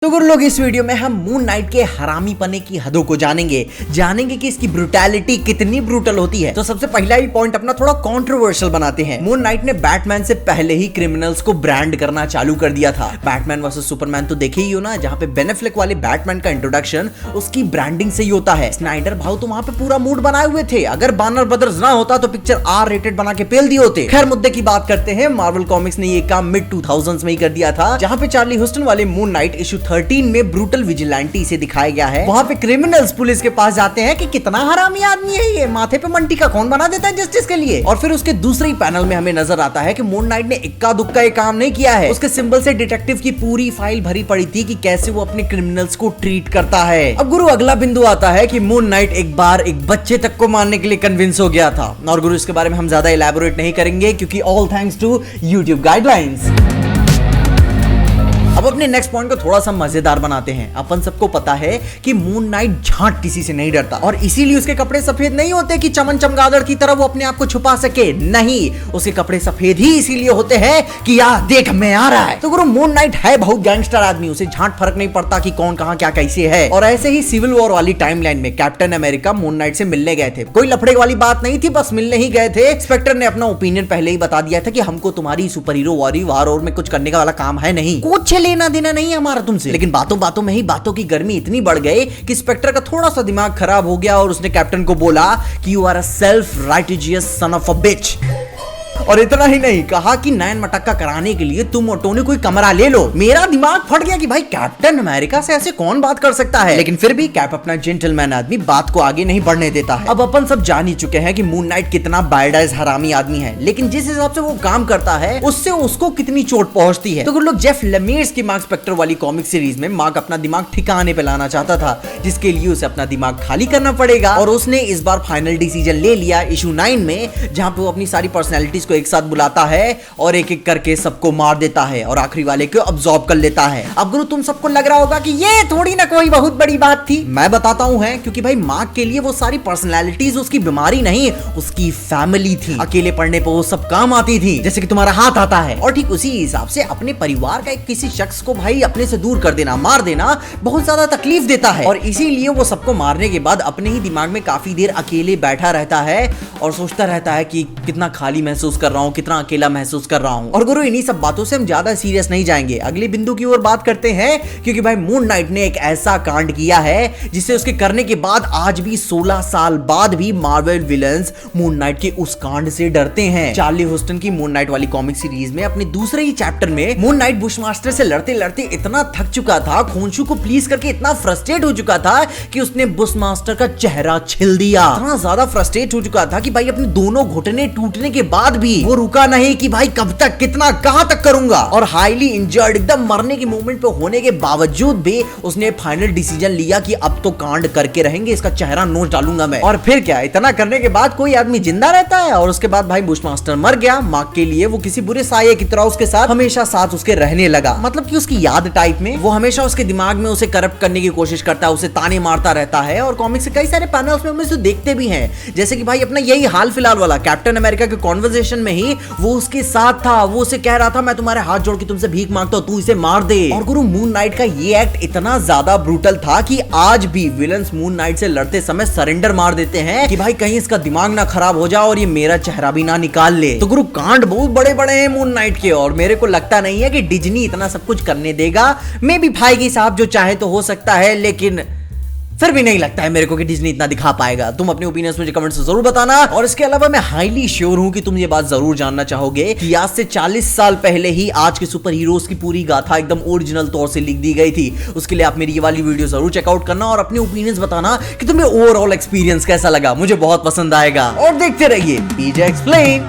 तो गुरु लोग इस वीडियो में हम मून नाइट के हरामी पने की हदों को जानेंगे कि इसकी ब्रूटैलिटी कितनी ब्रूटल होती है। तो सबसे पहला ही पॉइंट अपना थोड़ा कंट्रोवर्शियल बनाते हैं। मून नाइट ने बैटमैन से पहले ही क्रिमिनल्स को ब्रांड करना चालू कर दिया था। बैटमैन वर्सेस सुपरमैन तो देखे ही हो ना, जहाँ पे बेन एफ्लेक वाले बैटमैन का इंट्रोडक्शन उसकी ब्रांडिंग से ही होता है। स्नाइडर भाव तो वहाँ पे पूरा मूड बनाए हुए थे। अगर वार्नर ब्रदर्स ना होता तो पिक्चर R-rated बना के पेल दिए होते। खैर मुद्दे की बात करते हैं। मार्वल कॉमिक्स ने ये काम मिड 2000s में ही कर दिया था, जहाँ पे चार्ली ह्यूस्टन वाले मून नाइट इशू 13 में ब्रूटल विजिलेंटी से दिखाया गया है। वहाँ पे क्रिमिनल्स पुलिस के पास जाते हैं कि कितना हरामी आदमी है ये, माथे पे मंटी का कौन बना देता है जस्टिस के लिए। और फिर उसके दूसरे ही पैनल में हमें नजर आता है कि मून नाइट ने इक्का दुक्का ये काम नहीं किया है। उसके सिंबल से डिटेक्टिव की पूरी फाइल भरी पड़ी थी कि कैसे वो अपने क्रिमिनल्स को ट्रीट करता है। अब गुरु अगला बिंदु आता है कि मून नाइट एक बार एक बच्चे तक को मारने के लिए कन्विंस हो गया था। और गुरु इसके बारे में हम ज्यादा इलैबोरेट नहीं करेंगे क्योंकि all thanks to YouTube guidelines. अब अपने नेक्स्ट पॉइंट को थोड़ा सा मजेदार बनाते हैं। अपन सबको पता है कि मून नाइट झांट किसी से नहीं डरता और इसीलिए उसके कपड़े सफेद नहीं होते कि चमन चमगादड़ की तरह वो अपने आप को छुपा सके। नहीं, उसके कपड़े सफेद ही इसीलिए होते हैं कि यार देख मैं आ रहा है। तो गुरु मून नाइट है बहुत गैंगस्टर आदमी, उसे झांट फर्क नहीं पड़ता कि कौन कहां क्या कैसे है। और ऐसे ही सिविल वॉर वाली टाइमलाइन में कैप्टन अमेरिका मून नाइट से मिलने गए थे। कोई लफड़े वाली बात नहीं थी, बस मिलने ही गए थे। स्पेक्टर ने अपना ओपिनियन पहले ही बता दिया था कि हमको तुम्हारी सुपर हीरो वार में कुछ करने का वाला काम है नहीं, कुछ लेना देना नहीं हमारा तुमसे। लेकिन बातों बातों में ही बातों की गर्मी इतनी बढ़ गई कि स्पेक्टर का थोड़ा सा दिमाग खराब हो गया और उसने कैप्टन को बोला कि you are a self righteous son of a bitch. और इतना ही नहीं, कहा कि नयन मटक्का कराने के लिए तुम और टोनी कोई कमरा ले लो। मेरा दिमाग फट गया कि भाई कैप्टन अमेरिका से ऐसे कौन बात कर सकता है। लेकिन फिर भी कैप अपना जेंटलमैन आदमी बात को आगे नहीं बढ़ने देता है। अब अपन सब जान ही चुके हैं कि मून नाइट कितना बायडाइज हरामी आदमी है, लेकिन जिस हिसाब से वो काम करता है उससे उसको कितनी चोट पहुंचती है। तो कुछ लोग जेफ लेमीर्स की मार्क स्पेक्टर वाली कॉमिक सीरीज में मार्क अपना दिमाग ठिकाने पे लाना चाहता था, जिसके लिए उसे अपना दिमाग खाली करना पड़ेगा। और उसने इस बार फाइनल डिसीजन ले लिया इशू 9 में, जहां पे वो अपनी सारी पर्सनैलिटीज को एक साथ बुलाता है और एक एक करके सबको मार देता है और आखिरी वाले को अब्सॉर्ब कर लेता है। अब गुरु तुम सबको लग रहा होगा कि ये थोड़ी ना कोई बहुत बड़ी बात थी। मैं बताता हूं है, क्योंकि भाई मार्क के लिए वो सारी पर्सनैलिटीज उसकी बीमारी नहीं, उसकी फैमिली थी। अकेले पढ़ने पर वो सब काम आती थी, जैसे कि तुम्हारा हाथ आता है। और ठीक उसी हिसाब से अपने परिवार का एक किसी शख्स को भाई अपने से दूर कर देना, मार देना बहुत ज्यादा तकलीफ देता है। और इसीलिए वो सबको मारने के बाद अपने ही दिमाग में काफी देर अकेले बैठा रहता है और सोचता रहता है कि कितना खाली महसूस कर रहा हूँ, कितना अकेला महसूस कर रहा हूं। और गुरु इन्हीं सब बातों से हम ज्यादा सीरियस नहीं जाएंगे, अगले बिंदु की ओर बात करते हैं। क्योंकि भाई मून नाइट ने एक ऐसा कांड किया है जिसे उसके करने के बाद आज भी 16 साल बाद भी मार्वल विलन्स मून नाइट के उस कांड से डरते हैं। चार्ली ह्यूस्टन की मून नाइट वाली कॉमिक सीरीज में अपने दूसरे ही चैप्टर में मून नाइट बुशमास्टर से लड़ते लड़ते इतना थक चुका था, खोंशू को प्लीज करके इतना फ्रस्ट्रेट हो चुका था कि उसने बुशमास्टर का चेहरा छिल दिया। इतना ज्यादा फ्रस्ट्रेट हो चुका था कि भाई अपने दोनों घुटने टूटने के बाद भी वो रुका नहीं कि भाई कब तक, कितना, कहां तक करूंगा। और हाईली इंजर्ड, एकदम मरने के मोमेंट पे होने के बावजूद भी उसने फाइनल डिसीजन लिया कि अब तो कांड करके रहेंगे, इसका चेहरा नोच डालूंगा मैं। और फिर क्या, इतना करने के बाद कोई आदमी जिंदा रहता है। और उसके बाद भाई बुशमास्टर मर गया। मार्क के लिए वो किसी बुरे साये की तरह उसके साथ हमेशा साथ उसके रहने लगा। मतलब कि उसकी याद टाइप में वो हमेशा उसके दिमाग में उसे करप्ट करने की कोशिश करता है, उसे ताने मारता रहता है। और कॉमिक्स के कई सारे पैनल्स में हम इसे देखते भी हैं, जैसे कि भाई अपना यही हाल फिलहाल वाला कैप्टन अमेरिका के कॉन्वर्सेशन में ही वो उसके साथ था। वो उसे कह रहा था मैं तुम्हारे हाथ जोड़ के तुमसे भीख मांगता हूं, तू इसे मार दे। और गुरु मून नाइट का ये एक्ट इतना ज्यादा ब्रूटल था कि आज भी विलन्स मून नाइट से लड़ते समय सरेंडर मार देते हैं कि भाई कहीं इसका दिमाग ना खराब हो जाए और ये मेरा चेहरा भी ना निकाल ले। तो गुरु कांड बहुत बड़े बड़े हैं मून नाइट के, और मेरे को लगता नहीं है कि डिज्नी इतना सब कुछ करने देगा। मे बी भाई साहब जो चाहे तो हो सकता है, लेकिन फिर भी नहीं लगता है मेरे को कि डिज्नी इतना दिखा पाएगा। तुम अपने ओपिनियंस मुझे कमेंट्स में जरूर बताना। और इसके अलावा मैं हाईली श्योर हूं कि तुम ये बात जरूर जानना चाहोगे कि आज से 40 साल पहले ही आज के सुपर हीरोज की पूरी गाथा एकदम ओरिजिनल तौर से लिख दी गई थी। उसके लिए आप मेरी ये वाली वीडियो जरूर चेकआउट करना और अपने ओपिनियंस बताना कि तुम्हें ओवरऑल एक्सपीरियंस कैसा लगा। मुझे बहुत पसंद आएगा। और देखते रहिए पीजे एक्सप्लेन।